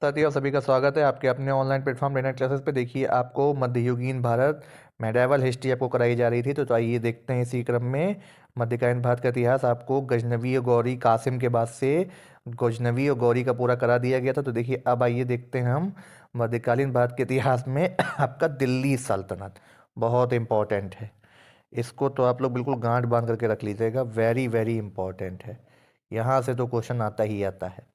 साथियों, सभी का स्वागत है आपके अपने ऑनलाइन प्लेटफॉर्म लेना क्लासेस पे। देखिए, आपको मध्ययुगीन भारत मेडाइवल हिस्ट्री आपको कराई जा रही थी। तो आइए देखते हैं इसी क्रम में मध्यकालीन भारत का इतिहास आपको गजनवी और गौरी कासिम के बाद से गजनवी और गौरी का पूरा करा दिया गया था। तो देखिए, अब आइए देखते हैं हम मध्यकालीन भारत के इतिहास में आपका दिल्ली सल्तनत बहुत इंपॉर्टेंट है। इसको तो आप लोग बिल्कुल गांठ बांध करके रख लीजिएगा, वेरी वेरी इंपॉर्टेंट है। यहाँ से तो क्वेश्चन आता ही आता है।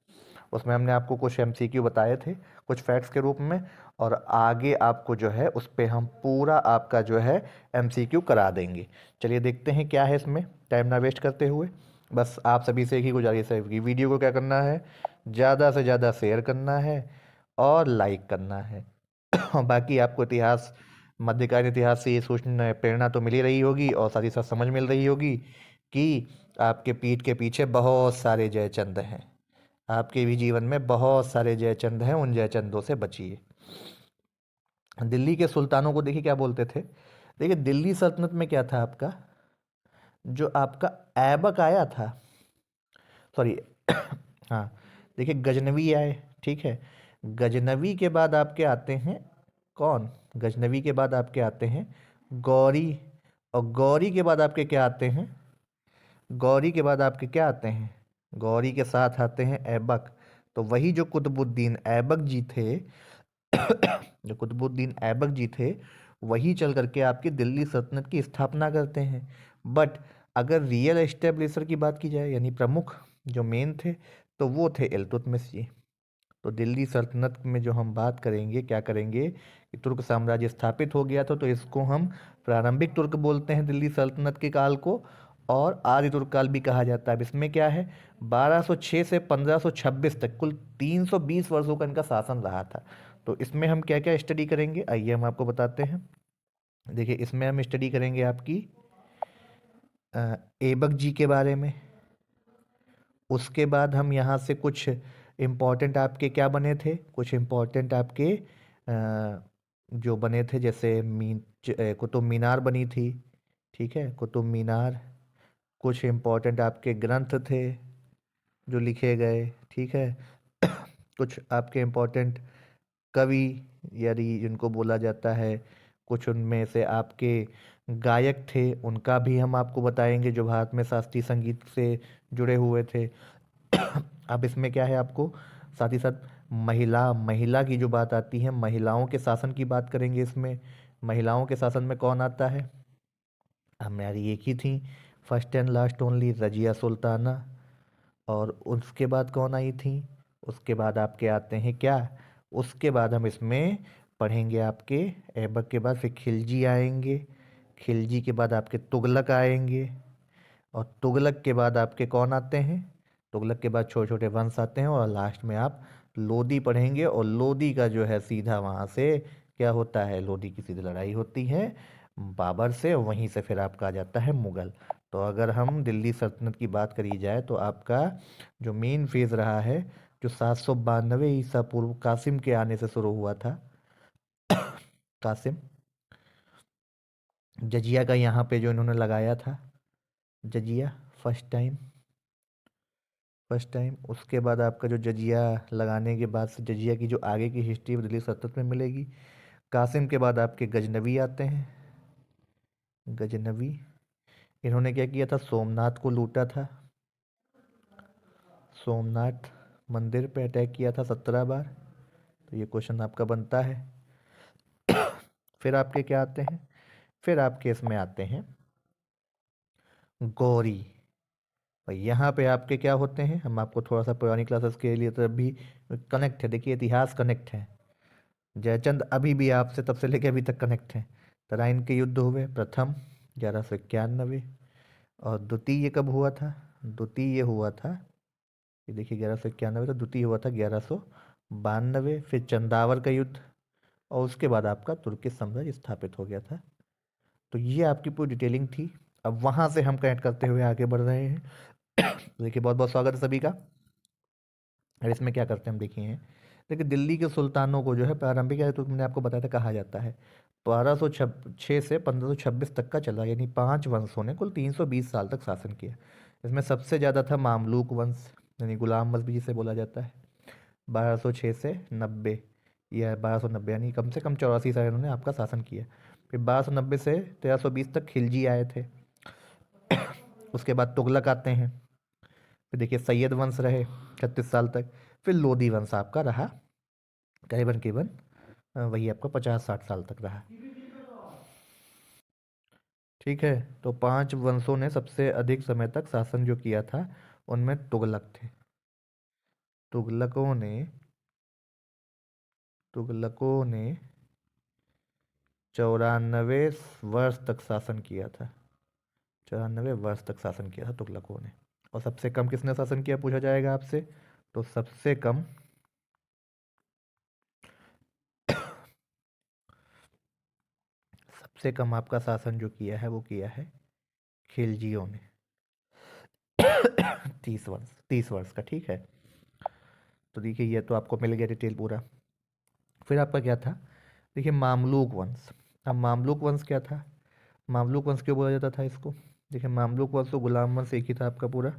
उसमें हमने आपको कुछ एमसीक्यू बताए थे कुछ फैक्ट्स के रूप में, और आगे आपको जो है उस पर हम पूरा आपका जो है एमसीक्यू करा देंगे। चलिए देखते हैं क्या है इसमें, टाइम ना वेस्ट करते हुए। बस आप सभी से एक ही गुजारिश है कि वीडियो को क्या करना है, ज़्यादा से ज़्यादा शेयर करना है और लाइक करना है। और बाकी आपको इतिहास, मध्यकालीन इतिहास से ये सोचने प्रेरणा तो मिल ही रही होगी और साथ ही साथ समझ मिल रही होगी कि आपके पीठ के पीछे बहुत सारे जयचंद हैं। आपके भी जीवन में बहुत सारे जयचंद हैं, उन जयचंदों से बचिए। दिल्ली के सुल्तानों को देखिए क्या बोलते थे। देखिए, दिल्ली सल्तनत में क्या था आपका, जो आपका ऐबक आया था, सॉरी हाँ, देखिए गजनवी आए, ठीक है। गजनवी के बाद आपके आते हैं कौन, गजनवी के बाद आपके आते हैं गौरी, और गौरी के बाद आपके क्या आते हैं, गौरी के बाद आपके क्या आते हैं, गौरी के साथ आते हैं ऐबक। तो वही जो कुतुबुद्दीन ऐबक जी थे, जो कुतुबुद्दीन ऐबक जी थे, वही चल करके आपकी दिल्ली सल्तनत की स्थापना करते हैं। बट अगर रियल एस्टेब्लिशर की बात की जाए, यानी प्रमुख जो मेन थे, तो वो थे इल्तुतमिश जी। तो दिल्ली सल्तनत में जो हम बात करेंगे, क्या करेंगे कि तुर्क साम्राज्य स्थापित हो गया था, तो इसको हम प्रारंभिक तुर्क बोलते हैं दिल्ली सल्तनत के काल को, और आदि तुर्क काल भी कहा जाता है। अब इसमें क्या है, 1206 से 1526 तक कुल 320 वर्षों का इनका शासन रहा था। तो इसमें हम क्या क्या स्टडी करेंगे, आइए हम आपको बताते हैं। देखिए, इसमें हम स्टडी करेंगे आपकी ऐबक जी के बारे में। उसके बाद हम यहाँ से कुछ इम्पोर्टेंट आपके क्या बने थे, कुछ इम्पोर्टेंट आपके जो बने थे, जैसे कुतुब मीनार बनी थी, ठीक है, कुतुब मीनार। कुछ इम्पोर्टेंट आपके ग्रंथ थे जो लिखे गए, ठीक है। कुछ आपके इम्पोर्टेंट कवि, यानी जिनको बोला जाता है, कुछ उनमें से आपके गायक थे, उनका भी हम आपको बताएंगे जो भारत में शास्त्रीय संगीत से जुड़े हुए थे। अब इसमें क्या है, आपको साथ ही साथ महिला महिला की जो बात आती है, महिलाओं के शासन की बात करेंगे इसमें। महिलाओं के शासन में कौन आता है, हमारी एक ही थी, first and last only Razia Sultana. और उसके बाद कौन आई थी, उसके बाद आपके आते हैं क्या, उसके बाद हम इसमें पढ़ेंगे आपके ऐबक के बाद फिर खिलजी आएंगे। खिलजी के बाद आपके तुगलक आएंगे, और तुगलक के बाद आपके कौन आते हैं, तुगलक के बाद छोटे छोटे वंश आते हैं, और लास्ट में आप लोदी पढ़ेंगे। और लोदी का जो है सीधा वहाँ से क्या होता है, लोदी की सीधी लड़ाई होती है बाबर से, और वहीं से फिर आपका आ जाता है मुगल। तो अगर हम दिल्ली सल्तनत की बात करी जाए, तो आपका जो मेन फेज रहा है, जो 792 ईसा पूर्व कासिम के आने से शुरू हुआ था। कासिम जजिया का यहाँ पे जो इन्होंने लगाया था, जजिया फर्स्ट टाइम, फर्स्ट टाइम। उसके बाद आपका जो जजिया लगाने के बाद से जजिया की जो आगे की हिस्ट्री दिल्ली सल्तनत में मिलेगी। कासिम के बाद आपके गजनवी आते हैं, गजनवी। इन्होंने क्या किया था, सोमनाथ को लूटा था, सोमनाथ मंदिर पे अटैक किया था 17 बार। तो ये क्वेश्चन आपका बनता है। फिर आपके क्या आते हैं, फिर आपके इसमें आते हैं गौरी। और यहाँ पे आपके क्या होते हैं, हम आपको थोड़ा सा पुरानी क्लासेस के लिए तो भी कनेक्ट है, देखिए इतिहास कनेक्ट है। जयचंद अभी भी आपसे तब से लेके अभी तक कनेक्ट हैं। तराइन के युद्ध हुए, प्रथम 1191, और द्वितीय कब हुआ था, द्वितीय हुआ था, ये देखिए 1191 था, द्वितीय हुआ था 1192। फिर चंदावर का युद्ध, और उसके बाद आपका तुर्की साम्राज्य स्थापित हो गया था। तो ये आपकी पूरी डिटेलिंग थी। अब वहाँ से हम कनेक्ट करते हुए आगे बढ़ रहे हैं। देखिए, बहुत बहुत स्वागत है सभी का। और इसमें क्या करते हैं हम देखिए, देखिए दिल्ली के सुल्तानों को जो है प्रारंभिक, तो मैंने आपको बताया था कहा जाता है 1206 से 1526 तक का चला, यानी 5 वंशों ने कुल 320 साल तक शासन किया। इसमें सबसे ज़्यादा था मामलूक वंश, यानी गुलाम वंश भी जिसे बोला जाता है। 1206 से 90, या 1290, यानी कम से कम 84 साल इन्होंने आपका शासन किया। फिर 1290 से 1320 तक खिलजी आए थे। उसके बाद तुगलक आते हैं। फिर देखिए सैयद वंश रहे 36 साल तक। फिर लोधी वंश आपका रहा करीबन करीबन वही आपका 50-60 साल तक रहा। ठीक है, तो 5 वंशों ने सबसे अधिक समय तक शासन जो किया था उनमें तुगलक थे। तुगलकों ने तुगलकों ने 94 वर्ष तक शासन किया था। 94 वर्ष तक शासन किया था तुगलकों ने। और सबसे कम किसने शासन किया पूछा जाएगा आपसे, तो सबसे कम आपका शासन जो किया है वो किया है खिलजियों ने। 30 वर्ष का। ठीक है, तो देखिए ये तो आपको मिल गया डिटेल पूरा। फिर आपका क्या था, देखिए मामलूक वंश। अब मामलूक वंश क्या था, मामलूक वंश क्यों बोला जाता था इसको, देखिए मामलूक वंश तो गुलाम वंश एक ही था आपका पूरा।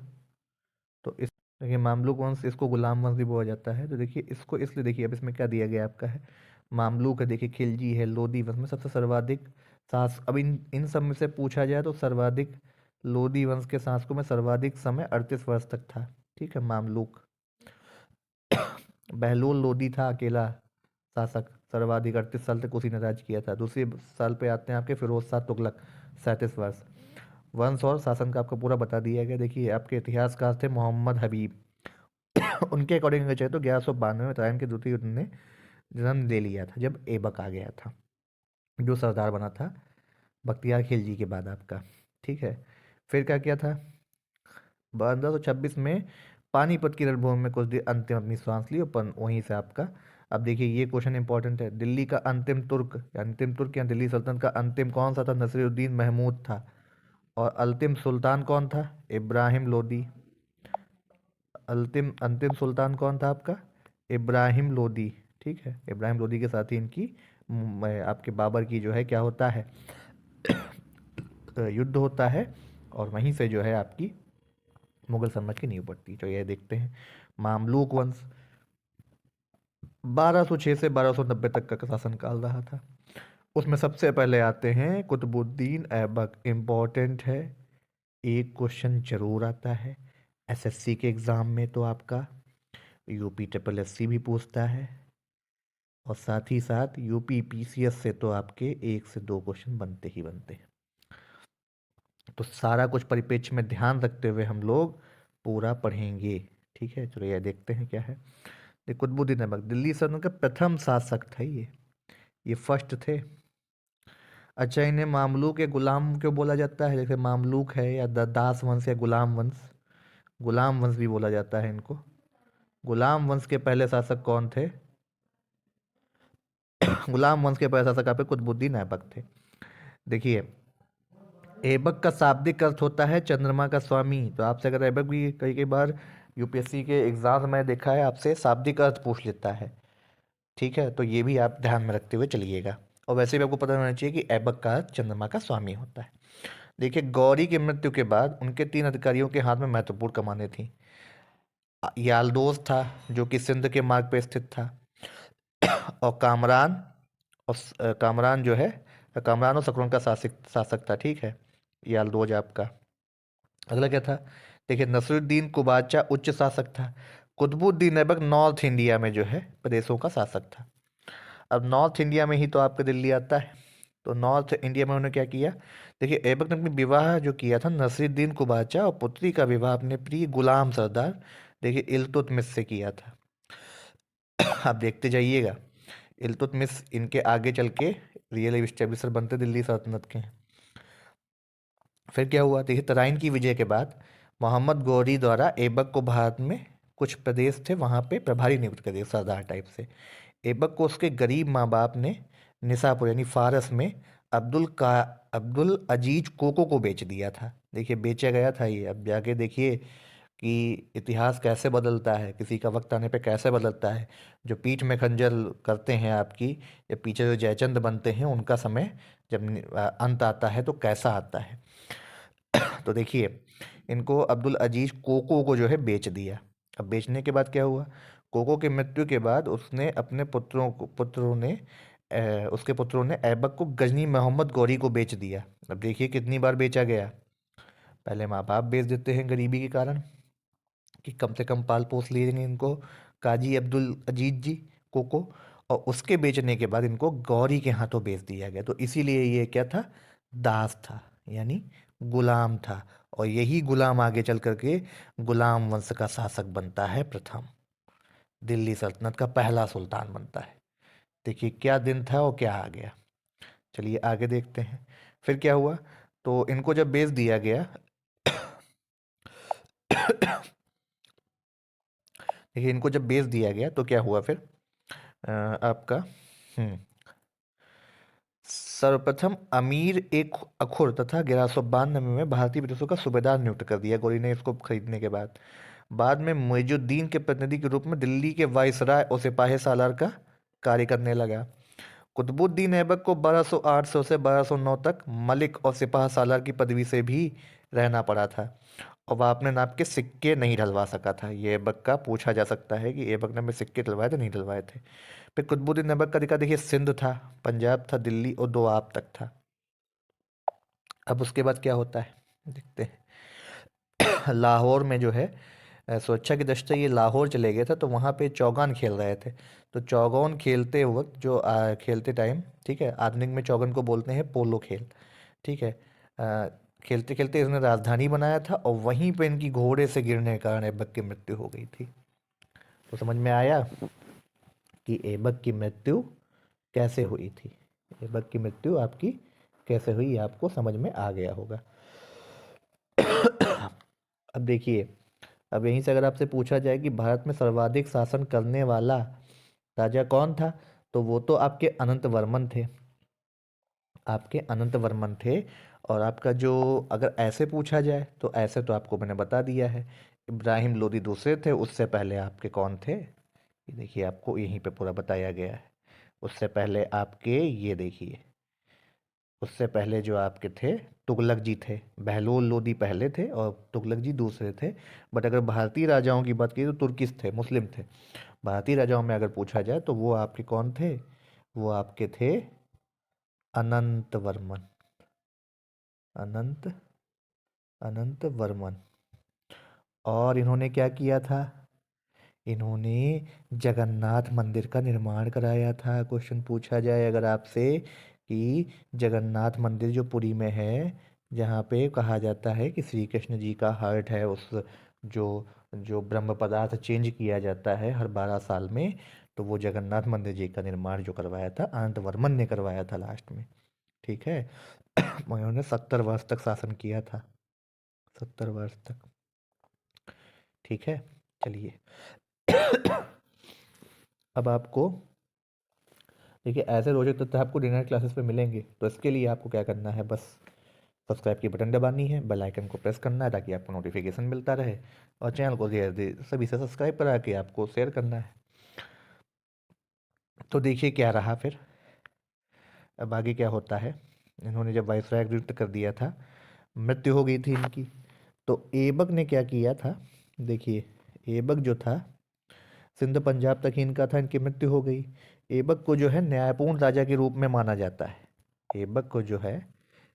तो इस देखिए मामलूक वंश इसको गुलाम वंश भी बोला जाता है। तो देखिए इसको इसलिए, देखिए अब इसमें क्या दिया गया आपका है, मामलूक है, देखिए खिलजी है, लोधी वंश में सबसे सर्वाधिक शास, अब इन इन सब में से पूछा जाए तो सर्वाधिक लोधी वंश के शासकों में सर्वाधिक समय 38 वर्ष तक था। ठीक है, मामलूक। बहलोल लोधी था अकेला शासक, सर्वाधिक 38 साल तक उसी ने राज किया था। दूसरे साल पे आते हैं आपके फिरोज शाह तुगलक, 37 वर्ष। वंश और शासन का आपको पूरा बता दिया गया। देखिए आपके इतिहासकार थे मोहम्मद हबीब। उनके अकॉर्डिंग अगर चाहे तो 1192 में तराइन के द्वितीय युद्ध ने जन्म ले लिया था, जब ऐबक आ गया था, जो सरदार बना था बख्तियार खिलजी के बाद आपका। ठीक है, फिर क्या किया था, 1526 में पानीपत की रणभूमि में कुछ देर अंतिम अपनी सांस ली, और वहीं से आपका, अब देखिए ये क्वेश्चन इंपॉर्टेंट है, दिल्ली का अंतिम तुर्क या दिल्ली सल्तनत का अंतिम कौन सा था, नसीरुद्दीन महमूद था। और अंतिम सुल्तान कौन था, इब्राहिम लोदी। अंतिम सुल्तान कौन था आपका, इब्राहिम लोदी। ठीक है, इब्राहिम लोदी के साथ ही इनकी आपके बाबर की जो है क्या होता है, युद्ध होता है, और वहीं से जो है आपकी मुगल साम्राज्य की नींव पड़ती। तो ये देखते हैं मामलूक वंश 1206 से 1290 तक का शासनकाल रहा था। उसमें सबसे पहले आते हैं कुतुबुद्दीन ऐबक। इम्पोर्टेंट है, एक क्वेश्चन जरूर आता है एसएससी के एग्ज़ाम में, तो आपका यूपी ट्रिपल एससी भी पूछता है, और साथ ही साथ यूपी पीसीएस से तो आपके 1 से 2 क्वेश्चन बनते ही बनते हैं। तो सारा कुछ परिप्रेक्ष्य में ध्यान रखते हुए हम लोग पूरा पढ़ेंगे। ठीक है, चलो ये देखते हैं क्या है। देखो कुतुबुद्दीन ऐबक दिल्ली सल्तनत का प्रथम शासक था ये फर्स्ट थे। अच्छा, इन्हें मामलूक या गुलाम क्यों बोला जाता है, जैसे मामलूक है या दास वंश या गुलाम वंश, गुलाम वंश भी बोला जाता है इनको। गुलाम वंश के पहले शासक कौन थे, गुलाम वंश के पहले शासक आपके कुतुबुद्दीन ऐबक थे। देखिए ऐबक का शाब्दिक अर्थ होता है चंद्रमा का स्वामी। तो आपसे अगर ऐबक भी कई कई बार यूपीएससी के एग्जाम में देखा है, आपसे शाब्दिक अर्थ पूछ लेता है। ठीक है, तो ये भी आप ध्यान में रखते हुए चलिएगा। और वैसे भी आपको पता होना चाहिए कि ऐबक का अर्थ चंद्रमा का स्वामी होता है। देखिए गौरी की मृत्यु के बाद उनके 3 अधिकारियों के हाथ में महत्वपूर्ण कमानें थीं। यालदोज था जो कि सिंध के मार्ग पर स्थित था, और कामरान, कामरान जो है, कामरान और सकरों का शासक शासक था। ठीक है, यालदोज आपका। अगला क्या था, देखिए नसरुद्दीन कुबाचा उच्च शासक था। कुतुबुद्दीन ऐबक नॉर्थ इंडिया में जो है प्रदेशों का शासक था। अब नॉर्थ इंडिया में ही तो आपका दिल्ली आता है। तो नॉर्थ इंडिया में उन्होंने क्या किया, देखिए ऐबक ने अपनी विवाह जो किया था नसरुद्दीन कुबाचा और पुत्री का विवाह अपने प्रिय गुलाम सरदार देखिए इल्तुतमिश से किया था। आप देखते जाइएगा, इल्तुतमिश इनके आगे चल के रियल एस्टेब्लिशर बनते दिल्ली सल्तनत के। फिर क्या हुआ, देखिए तराइन की विजय के बाद मोहम्मद गौरी द्वारा ऐबक को भारत में कुछ प्रदेश थे वहाँ पे प्रभारी नियुक्त कर दिया सरदार टाइप से। ऐबक को उसके गरीब माँ बाप ने निसापुर यानी फारस में अब्दुल अजीज कोको को बेच दिया था। देखिए बेचा गया था ये। अब जाके देखिए कि इतिहास कैसे बदलता है, किसी का वक्त आने पे कैसे बदलता है। जो पीठ में खंजर करते हैं आपकी, या पीछे जो जयचंद बनते हैं, उनका समय जब अंत आता है तो कैसा आता है। तो देखिए इनको अब्दुल अजीज कोको को जो है बेच दिया। अब बेचने के बाद क्या हुआ, कोको की मृत्यु के बाद उसने अपने पुत्रों ने उसके पुत्रों ने ऐबक को गजनी मोहम्मद गौरी को बेच दिया। अब देखिए कितनी बार बेचा गया। पहले माँ बाप बेच देते हैं गरीबी के कारण कि कम से कम पाल पोस लेंगे इनको, काजी अब्दुल अजीज जी कोको, और उसके बेचने के बाद इनको गौरी के हाथों बेच दिया गया। तो इसीलिए ये क्या था, दास था, यानी गुलाम था। और यही गुलाम आगे चल करके गुलाम वंश का शासक बनता है प्रथम, दिल्ली सल्तनत का पहला सुल्तान बनता है। देखिए क्या दिन था और क्या आ गया। चलिए आगे देखते हैं फिर क्या हुआ। तो इनको जब बेच दिया गया देखिए इनको जब बेच दिया गया तो क्या हुआ फिर आपका हम्म सर्वप्रथम अमीर एक अखुर तथा 1192 में भारतीय ब्रिटिशों का सूबेदार नियुक्त कर दिया गौरी ने इसको खरीदने के बाद में मुइजुद्दीन के प्रतिनिधि के रूप में दिल्ली के वायसराय और सिपाही सालार का कार्य करने लगा। कुतुबुद्दीन ऐबक को 1208 से 1209 तक मलिक और सिपाह सालार की पदवी से भी रहना पड़ा था, और वह अपने नाम के सिक्के नहीं डलवा सका था। ये ऐबक का पूछा जा सकता है कि ऐबक ने अपने सिक्के डलवाए थे नहीं डलवाए थे। फिर कुतुबुद्दीन ऐबक का अधिकार देखिए सिंध था, पंजाब था, दिल्ली और दोआब तक था। अब उसके बाद क्या होता है देखते हैं। लाहौर में जो है सुरक्षा की दृष्टि से ये लाहौर चले गए थे, तो वहाँ पे चौगान खेल रहे थे। तो चौगान खेलते वक्त जो खेलते टाइम, ठीक है, आधुनिक में चौगान को बोलते हैं पोलो खेल, ठीक है। अ, खेलते खेलते इसने राजधानी बनाया था, और वहीं पे इनकी घोड़े से गिरने के कारण ऐबक की मृत्यु हो गई थी। तो समझ में आया कि ऐबक की मृत्यु कैसे हुई थी। ऐबक की मृत्यु आपकी कैसे हुई, ये आपको समझ में आ गया होगा। अब देखिए, अब यहीं से अगर आपसे पूछा जाए कि भारत में सर्वाधिक शासन करने वाला राजा कौन था, तो वो तो आपके अनंत वर्मन थे, आपके अनंत वर्मन थे। और आपका जो, अगर ऐसे पूछा जाए तो ऐसे तो आपको मैंने बता दिया है, इब्राहिम लोदी दूसरे थे। उससे पहले आपके कौन थे, ये देखिए आपको यहीं पे पूरा बताया गया है। उससे पहले आपके ये देखिए, उससे पहले जो आपके थे तुगलक जी थे। बहलोल लोदी पहले थे और तुगलक जी दूसरे थे। बट अगर भारतीय राजाओं की बात की तो तुर्किस थे, मुस्लिम थे। भारतीय राजाओं में अगर पूछा जाए तो वो आपके कौन थे, वो आपके थे अनंत वर्मन, अनंत अनंत वर्मन। और इन्होंने क्या किया था, इन्होंने जगन्नाथ मंदिर का निर्माण कराया था। क्वेश्चन पूछा जाए अगर आपसे कि जगन्नाथ मंदिर जो पुरी में है, जहाँ पे कहा जाता है कि श्री कृष्ण जी का हार्ट है, उस जो जो ब्रह्म पदार्थ चेंज किया जाता है हर 12 साल में, तो वो जगन्नाथ मंदिर जी का निर्माण जो करवाया था अनंत वर्मन ने करवाया था लास्ट में, ठीक है। उन्होंने 70 वर्ष तक शासन किया था, 70 वर्ष तक, ठीक है। चलिए। अब आपको देखिए ऐसे रोचक तथ्य आपको डिनर क्लासेस पे मिलेंगे, तो इसके लिए आपको क्या करना है, बस सब्सक्राइब की बटन दबानी है, बेल आइकन को प्रेस करना है ताकि आपको नोटिफिकेशन मिलता रहे, और चैनल को धीरे धीरे सभी से सब्सक्राइब करा के आपको शेयर करना है। तो देखिए क्या रहा फिर, अब आगे क्या होता है। इन्होंने जब वायसराय नियुक्त कर दिया था, मृत्यु हो गई थी इनकी, तो ऐबक ने क्या किया था, देखिए ऐबक जो था सिंध पंजाब तक ही इनका था, इनकी मृत्यु हो गई। ऐबक को जो है न्यायपूर्ण राजा के रूप में माना जाता है, ऐबक को जो है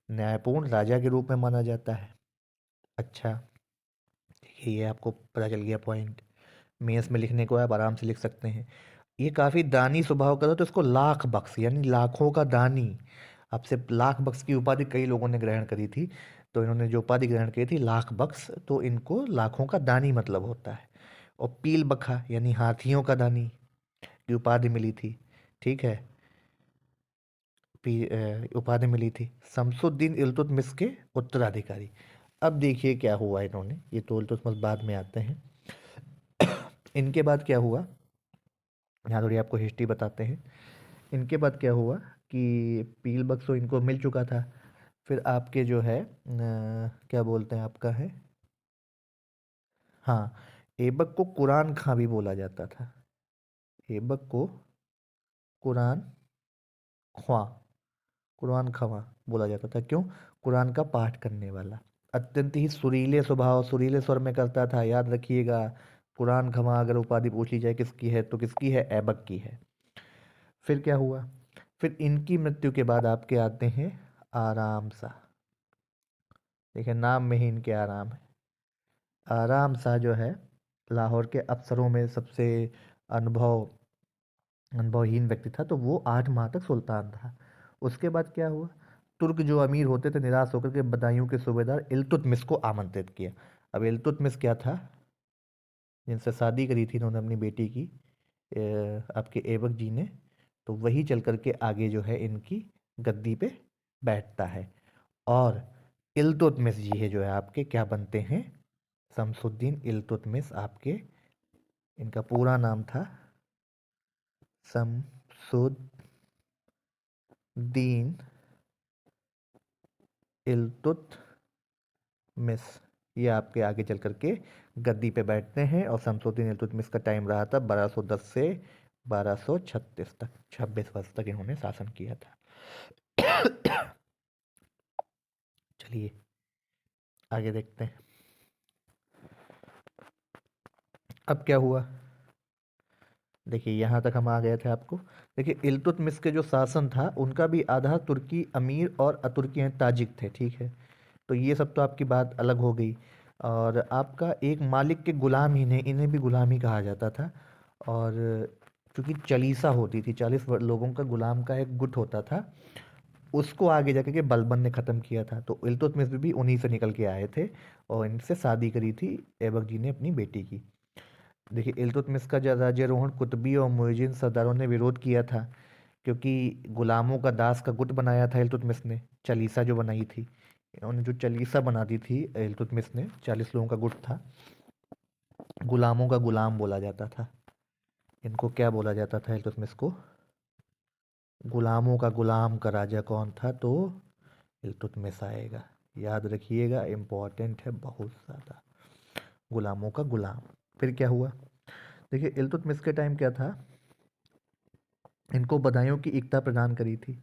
न्यायपूर्ण राजा के रूप में माना जाता है। अच्छा, देखिए ये आपको पता चल गया पॉइंट। मेंस में लिखने को आप आराम से लिख सकते हैं। ये काफ़ी दानी स्वभाव का था, तो इसको लाख बख्श यानी लाखों का दानी, आपसे लाख बख्श की उपाधि कई लोगों ने ग्रहण करी थी, तो इन्होंने जो उपाधि ग्रहण की थी लाख बख्श, तो इनको लाखों का दानी मतलब होता है। और पील बखा यानी हाथियों का दानी की उपाधि मिली थी, ठीक है। उपाधि मिली थी शमसुद्दीन इल्तुतमिश के उत्तराधिकारी। अब देखिए क्या हुआ इन्होंने, ये तो इल्तुतमिश बाद में आते हैं। इनके बाद क्या हुआ, यहाँ थोड़ी आपको हिस्ट्री बताते हैं। इनके बाद क्या हुआ कि पील बख्श तो इनको मिल चुका था। फिर आपके जो है क्या बोलते हैं आपका है, हाँ, ऐबक को कुरान खां भी बोला जाता था। ऐबक को कुरान ख्वां, कुरान खवा बोला जाता था, क्यों, कुरान का पाठ करने वाला। अत्यंत ही सुरीले स्वभाव, सुरीले स्वर में करता था, याद रखिएगा। कुरान खमा अगर उपाधि पूछ ली जाए किसकी है तो किसकी है, ऐबक की है। फिर क्या हुआ, फिर इनकी मृत्यु के बाद आपके आते हैं आराम शाह। देखिए नाम में ही इनके आराम है। आराम शाह जो है लाहौर के अफसरों में सबसे अनुभवहीन व्यक्ति था, तो वो 8 माह तक सुल्तान था। उसके बाद क्या हुआ, तुर्क जो अमीर होते थे निराश होकर के बदायूं के सूबेदार इल्तुतमिश को आमंत्रित किया। अब इल्तुतमिश क्या था, जिनसे शादी करी थी इन्होंने अपनी बेटी की आपके ऐबक जी ने, तो वही चल करके आगे जो है इनकी गद्दी पे बैठता है। और इल्तुतमिश जी है जो है आपके क्या बनते हैं, शमसुद्दीन इल्तुतमिश। आपके इनका पूरा नाम था शमसुद्दीन इल्तुतमिश। ये आपके आगे चल करके गद्दी पे बैठते हैं। और शमसुद्दीन इल्तुतमिश का टाइम रहा था 1210 से 1236 तक, 26 वर्ष तक इन्होंने शासन किया था। चलिए आगे देखते हैं अब क्या हुआ। देखिए यहाँ तक हम आ गए थे आपको। देखिए इल्तुतमिश के जो शासन था उनका भी आधा तुर्की अमीर और अतुर्की ताजिक थे, ठीक है। तो ये सब तो आपकी बात अलग हो गई। और आपका एक मालिक के गुलाम ही नहीं, इन्हें भी गुलाम ही कहा जाता था। और चूंकि चलीसा होती थी, 40 लोगों का गुलाम का एक गुट होता था, उसको आगे जाके के बलबन ने ख़त्म किया था। तो इल्तुतमिश भी उन्हीं से निकल के आए थे और इनसे शादी करी थी ऐबक जी ने अपनी बेटी की। देखिए इल्तुतमिश का राज्यारोहण कुतुबी और मुइज़िन सरदारों ने विरोध किया था, क्योंकि गुलामों का दास का गुट बनाया था इल्तुतमिश ने, चालीसा जो बनाई थी। इन्होंने जो चालीसा बना दी थी इल्तुतमिश ने, 40 लोगों का गुट था। गुलामों का गुलाम बोला जाता था इनको। क्या बोला जाता था इल्तुतमिश को, गुलामों का गुलाम का राजा कौन था, तो इल्तुतमिश आएगा। याद रखिएगा, इम्पोर्टेंट है बहुत ज़्यादा, गुलामों का गुलाम। फिर क्या हुआ, देखिए इल्तुतमिश के टाइम क्या था, इनको बदायूं की इक्ता प्रदान करी थी।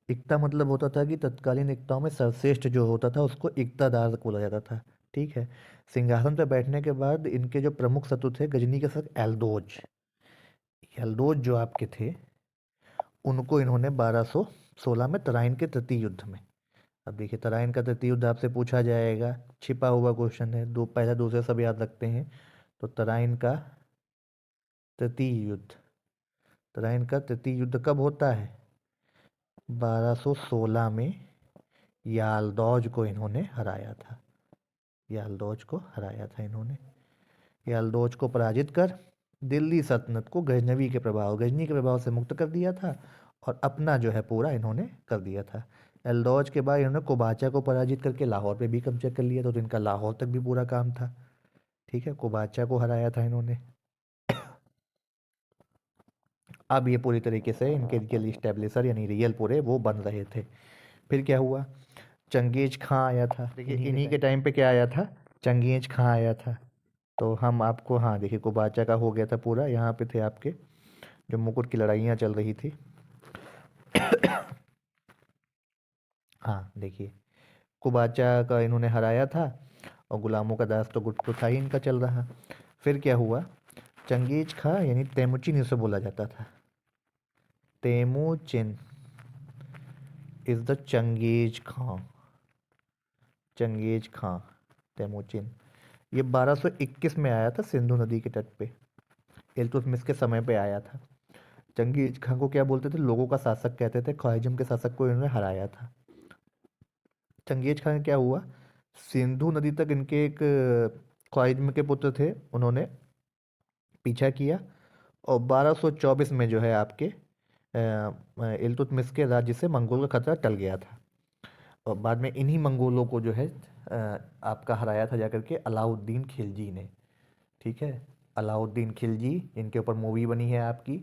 इक्ता मतलब होता था कि तत्कालीन इक्ताओं में सर्वश्रेष्ठ जो होता था उसको इक्तादार बोला जाता था, ठीक है। सिंहासन पर बैठने के बाद इनके जो प्रमुख शत्रु थे गजनी के शक एल्दोज, एल्दोज जो आपके थे, उनको इन्होंने 1216 में तराइन के तृतीय युद्ध में। अब देखिए तराइन का तृतीय युद्ध आपसे पूछा जाएगा, छिपा हुआ क्वेश्चन है, दो पहला दूसरे सब याद रखते हैं। तो तराइन का तृतीय युद्ध, तराइन का तृतीय युद्ध कब होता है, 1216 में यालदौज को इन्होंने हराया था। यालदौज को हराया था इन्होंने। यालदौज को पराजित कर दिल्ली सल्तनत को गजनी के प्रभाव से मुक्त कर दिया था और अपना जो है पूरा इन्होंने कर दिया था। एल्दौज के बाद इन्होंने कोबाचा को पराजित करके लाहौर पे भी कब्जा कर लिया था, तो इनका लाहौर तक भी पूरा काम था, ठीक है। कोबाचा को हराया था इन्होंने। अब ये पूरी तरीके से इनके रियल इस्टेब्लिशर यानी रियल पूरे वो बन रहे थे। फिर क्या हुआ, चंगेज खां आया था। देखिए इन्हीं के टाइम पे क्या आया था, चंगेज खां आया था। तो हम आपको, हाँ देखिए कुबाचा का हो गया था पूरा, यहाँ पे थे आपके जो मुकुट की लड़ाइयाँ चल रही थी। हाँ देखिए कुबाचा का इन्होंने हराया था और गुलामों का दास तो गुट तो था ही इनका चल रहा। फिर क्या हुआ, चंगेज खां यानी तेमुचिन इसे बोला जाता था। Temujin is the Genghis Khan, Genghis Khan Temujin. ये 1221 में आया था सिंधु नदी के तट पे, इल्तुतमिश के समय पे आया था। चंगेज खां को क्या बोलते थे, लोगों का शासक कहते थे, ख्वारिज्म के शासक को इन्होंने हराया था। चंगेज खां का क्या हुआ, सिंधु नदी तक इनके एक ख्वारिज्म के पुत्र थे, उन्होंने पीछा किया और 1224 में जो है आपके इल्तुतमिश के राज्य से मंगोल का खतरा टल गया था। और बाद में इन्हीं मंगोलों को जो है आपका हराया था जाकर के अलाउद्दीन खिलजी ने, ठीक है। अलाउद्दीन खिलजी, इनके ऊपर मूवी बनी है आपकी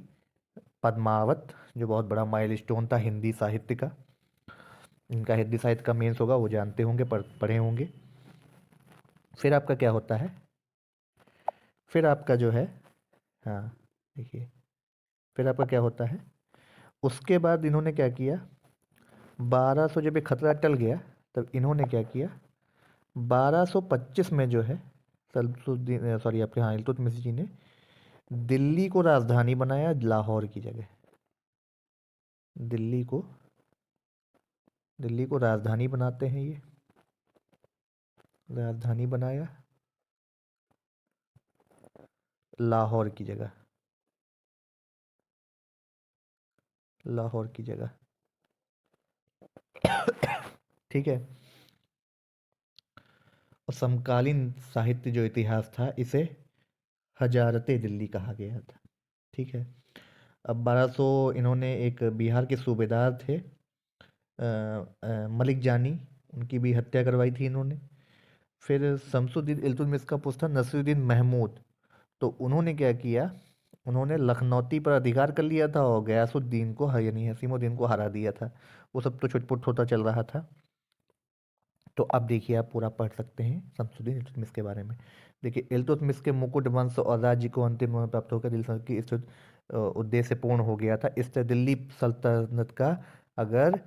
पद्मावत, जो बहुत बड़ा माइलस्टोन था हिंदी साहित्य का। इनका हिंदी साहित्य का मेंस होगा, वो जानते होंगे, पढ़े होंगे। फिर आपका क्या होता है, फिर आपका जो है, हाँ देखिए फिर आपका क्या होता है, उसके बाद इन्होंने क्या किया, 1200 जब ये खतरा टल गया तब इन्होंने क्या किया, 1225 में जो है शमसुद्दीन सॉरी आपके, हाँ, इल्तुतमिश जी ने दिल्ली को राजधानी बनाया लाहौर की जगह। दिल्ली को दिल्ली को राजधानी बनाते हैं ये, राजधानी बनाया लाहौर की जगह, लाहौर की जगह। ठीक है। और समकालीन साहित्य जो इतिहास था इसे हजारते दिल्ली कहा गया था। ठीक है। अब 1200 इन्होंने एक बिहार के सूबेदार थे मलिक जानी, उनकी भी हत्या करवाई थी इन्होंने। फिर शमसुद्दीन इल्तुतमिश का पुत्र था नसीरुद्दीन महमूद, तो उन्होंने क्या किया, उन्होंने लखनौती पर अधिकार कर लिया था और गयासुद्दीन को यानी हसीमुद्दीन को हरा दिया था। वो सब तो छुटपुट होता चल रहा था। तो अब देखिए, आप पूरा पढ़ सकते हैं शमसुद्दीन इल्तुतमिश के बारे में। देखिए, इल्तुतमिश के मुकुट वंश और राज्य को अंतिम रूप प्राप्त होकर दिल्ली सल्तनत की स्थित उद्देश्य पूर्ण हो गया था। इससे दिल्ली सल्तनत का अगर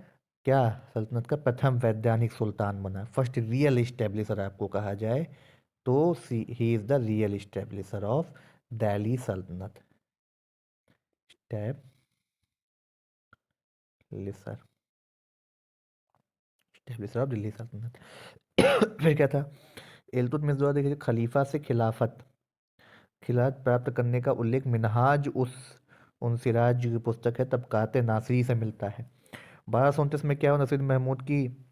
क्या सल्तनत का प्रथम वैधानिक सुल्तान बना, फर्स्ट रियल इस्टेब्लिशर आपको कहा जाए तो he is the real establisher of Delhi Sultanate. Establisher स्टेब्लिशर of Delhi सल्तनत। फिर क्या था, इल्तुतमिश द्वारा देखिए खलीफा से खिलाफत प्राप्त करने का उल्लेख मिनहाज उस उन सिराज की पुस्तक है तबकात नासिरी से मिलता है। 1229 में क्या हुआ, नसीर महमूद की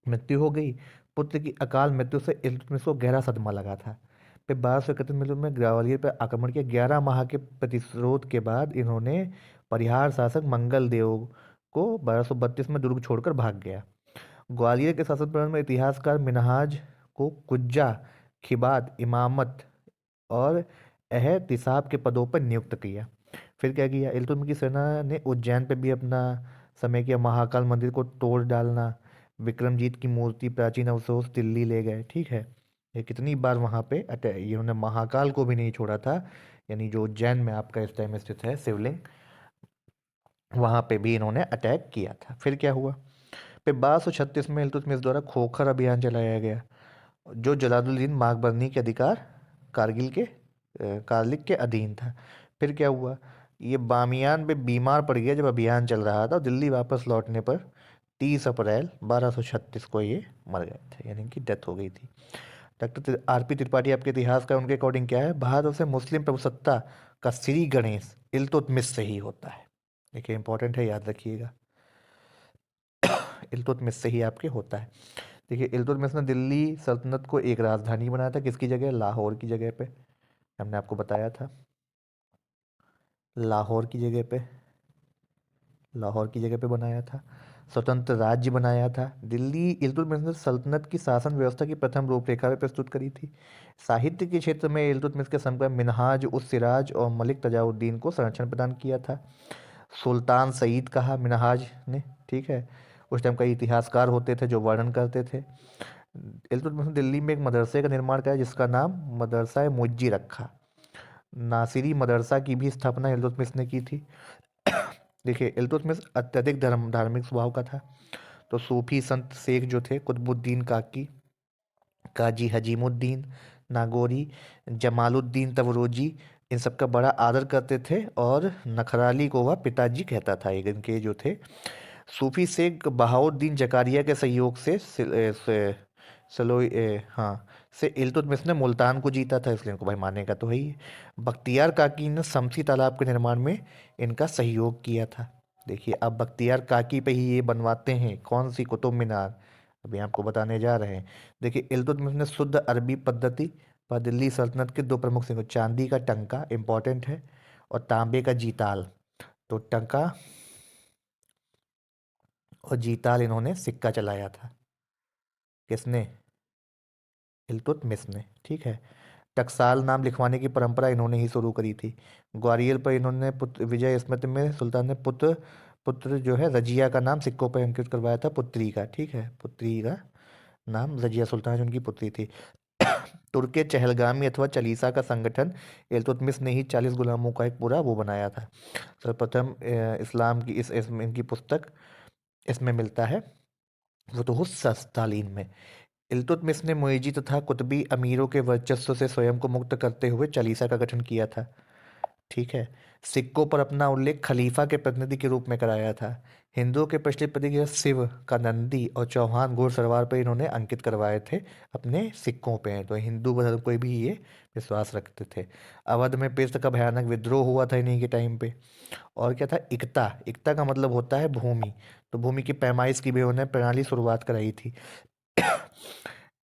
मृत्यु हो गई। पुत्र की अकाल मृत्यु से इल्तुतमिश को गहरा सदमा लगा था। फिर 1231 में ग्वालियर पर आक्रमण किया। 11 माह के प्रतिशोध के बाद इन्होंने परिहार शासक मंगल देव को 1232 में दुर्ग छोड़कर भाग गया। ग्वालियर के शासन प्रकरण में इतिहासकार मिनहाज को कुज्जा, खिबात, इमामत और एहतिसाब के पदों पर नियुक्त किया। फिर क्या किया, इल्तुतमिश की सेना ने उज्जैन पे भी अपना समय किया। महाकाल मंदिर को तोड़ डालना, विक्रमजीत की मूर्ति, प्राचीन अवशेष दिल्ली ले गए। ठीक है। ये कितनी बार वहाँ पे अटैक, इन्होंने महाकाल को भी नहीं छोड़ा था, यानी जो उज्जैन में आपका इस टाइम स्थित है शिवलिंग, वहाँ पे भी इन्होंने अटैक किया था। फिर क्या हुआ, फिर 1236 में इल्तुतमिश द्वारा खोखर अभियान चलाया गया, जो जलालुद्दीन माकबरनी के अधिकार कारगिल के अधीन था। फिर क्या हुआ, ये बामियान में बीमार पड़ गया जब अभियान चल रहा था। दिल्ली वापस लौटने पर 30 अप्रैल 1236 को ये मर गए थे, यानी कि डेथ हो गई थी। डॉक्टर आर पी त्रिपाठी आपके इतिहास का, उनके अकॉर्डिंग क्या है, भारत से मुस्लिम प्रभुसत्ता का श्री गणेश इल्तुतमिश से ही होता है। देखिए इंपॉर्टेंट है, याद रखिएगा, इल्तुतमिश से ही आपके होता है। देखिए, इल्तुतमिश ने दिल्ली सल्तनत को एक राजधानी बनाया था, किसकी जगह, लाहौर की जगह पे। हमने आपको बताया था, लाहौर की जगह पे, लाहौर की जगह पे बनाया था। स्वतंत्र राज्य बनाया था। दिल्ली इल्तुतमिश ने सल्तनत की शासन व्यवस्था की प्रथम रूपरेखा में प्रस्तुत करी थी। साहित्य के क्षेत्र में इल्तुतमिश के समय मिनहाज उस सिराज और मलिक तजाउद्दीन को संरक्षण प्रदान किया था। सुल्तान सईद कहा मिनहाज ने। ठीक है। उस टाइम कई इतिहासकार होते थे जो वर्णन करते थे। इल्तुतमिश ने दिल्ली में एक मदरसे का निर्माण किया जिसका नाम मदरसा मुज्जी रखा। नासिरी मदरसा की भी स्थापना इल्तुतमिश ने की थी। देखिए, इल्तुतमिश अत्यधिक धार्मिक स्वभाव का था। तो सूफी संत शेख जो थे, कुतुबुद्दीन काकी, काजी हजीमुद्दीन नागौरी, जमालुद्दीन तबरोजी, इन सब का बड़ा आदर करते थे और नखराली को वह पिताजी कहता था। एक इनके जो थे सूफी शेख बहाउद्दीन जकारिया के सहयोग से हाँ, से इल्तुतमिश ने मुल्तान को जीता था, इसलिए इनको भाई मानेगा तो है ही। बख्तियार काकी ने शमसी तालाब के निर्माण में इनका सहयोग किया था। देखिए, अब बख्तियार काकी पे ही ये बनवाते हैं कौन सी, कुतुब मीनार, अभी आपको बताने जा रहे हैं। देखिए, इल्तुतमिश ने शुद्ध अरबी पद्धति पर दिल्ली सल्तनत के दो प्रमुख सिक्कों, चांदी का टंका इंपॉर्टेंट है और तांबे का जीताल, तो टंका और जीताल इन्होंने सिक्का चलाया था। किसने, इल्तुतमिश ने। ठीक है। टकसाल नाम लिखवाने की परंपरा इन्होंने ही शुरू करी थी। ग्वालियर पर इन्होंने पुत्र विजय स्मृति में सुल्तान ने पुत्र पुत्र जो है रजिया का नाम सिक्कों पर अंकित करवाया था, पुत्री का। ठीक है, पुत्री का नाम रजिया सुल्तान जो उनकी पुत्री थी। तुर्के चहलगामी अथवा चालीसा का संगठन इल्तुतमिश ने ही 40 गुलामों का एक पूरा वो बनाया था। सर्वप्रथम इस्लाम की इनकी पुस्तक इसमें मिलता है, वो तो हो सस्तालीन में। इल्तुतमिश ने मुइज़ी तथा कुतुबी अमीरों के वर्चस्व से स्वयं को मुक्त करते हुए चालीसा का गठन किया था। ठीक है। सिक्कों पर अपना उल्लेख खलीफा के प्रतिनिधि के रूप में कराया था। हिंदुओं के प्रचलित प्रतीक शिव का नंदी और चौहान घुड़सवार पर इन्होंने अंकित करवाए थे अपने सिक्कों पे। तो हिंदू धर्म कोई भी ये विश्वास रखते थे। अवध में पेस्त का भयानक विद्रोह हुआ था इन्हीं के टाइम पे। और क्या था, इकता। इकता का मतलब होता है भूमि। तो भूमि की पैमाइश की भी उन्होंने प्रणाली शुरुआत कराई थी।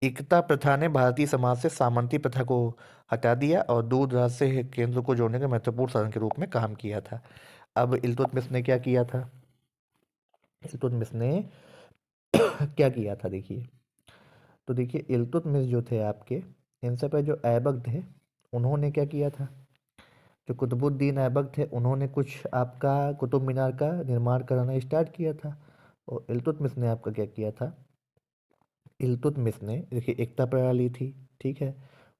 एकता प्रथा ने भारतीय समाज से सामंती प्रथा को हटा दिया और दूर दराज से केंद्र को जोड़ने के महत्वपूर्ण साधन के रूप में काम किया था। अब इल्तुतमिश ने क्या किया था? इल्तुतमिश ने क्या किया था देखिए। तो देखिए इल्तुतमिश जो थे आपके, इनसे पहले जो ऐबक थे उन्होंने क्या किया था? जो कुतुबुद्दीन ऐबक थे उन्होंने कुछ आपका कुतुब मीनार का निर्माण कराना स्टार्ट किया था। और इल्तुतमिश ने आपका क्या किया था? इल्तुतमिश ने देखिए एकता प्रणाली थी, ठीक है,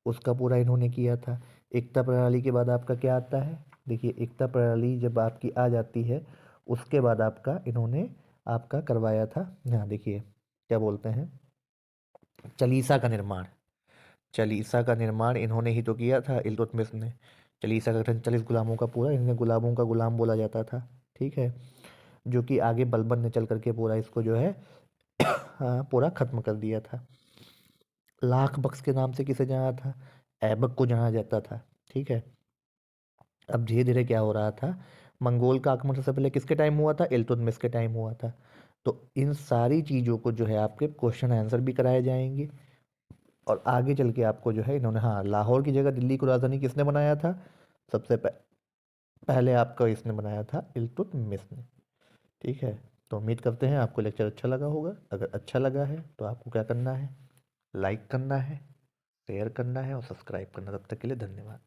उसका पूरा इन्होंने किया था। एकता प्रणाली के बाद आपका क्या आता है? देखिए एकता प्रणाली जब आपकी आ जाती है उसके बाद आपका इन्होंने आपका करवाया था, यहाँ देखिए क्या बोलते हैं, चालीसा का निर्माण। चालीसा का निर्माण इन्होंने ही तो किया था, इल्तुतमिश ने। चालीसा का गठन 40 गुलामों का पूरा, इन्हें गुलामों का गुलाम बोला जाता था। ठीक है। जो कि आगे बलबन ने चल करके पूरा इसको जो है हाँ, पूरा खत्म कर दिया था। लाख बख्श के नाम से किसे जाना था? ऐबक को जाना जाता था। ठीक है। अब धीरे धीरे क्या हो रहा था, मंगोल का आक्रमण सबसे पहले किसके टाइम हुआ था? इल्तुतमिश के टाइम हुआ था। तो इन सारी चीज़ों को जो है आपके क्वेश्चन आंसर भी कराए जाएंगे। और आगे चल के आपको जो है इन्होंने, हाँ, लाहौर की जगह दिल्ली को राजधानी किसने बनाया था? सबसे पहले आपका इसने बनाया था, इल्तुतमिश ने। ठीक है। तो उम्मीद करते हैं आपको लेक्चर अच्छा लगा होगा। अगर अच्छा लगा है तो आपको क्या करना है? लाइक करना है, शेयर करना है और सब्सक्राइब करना। तब तक के लिए धन्यवाद।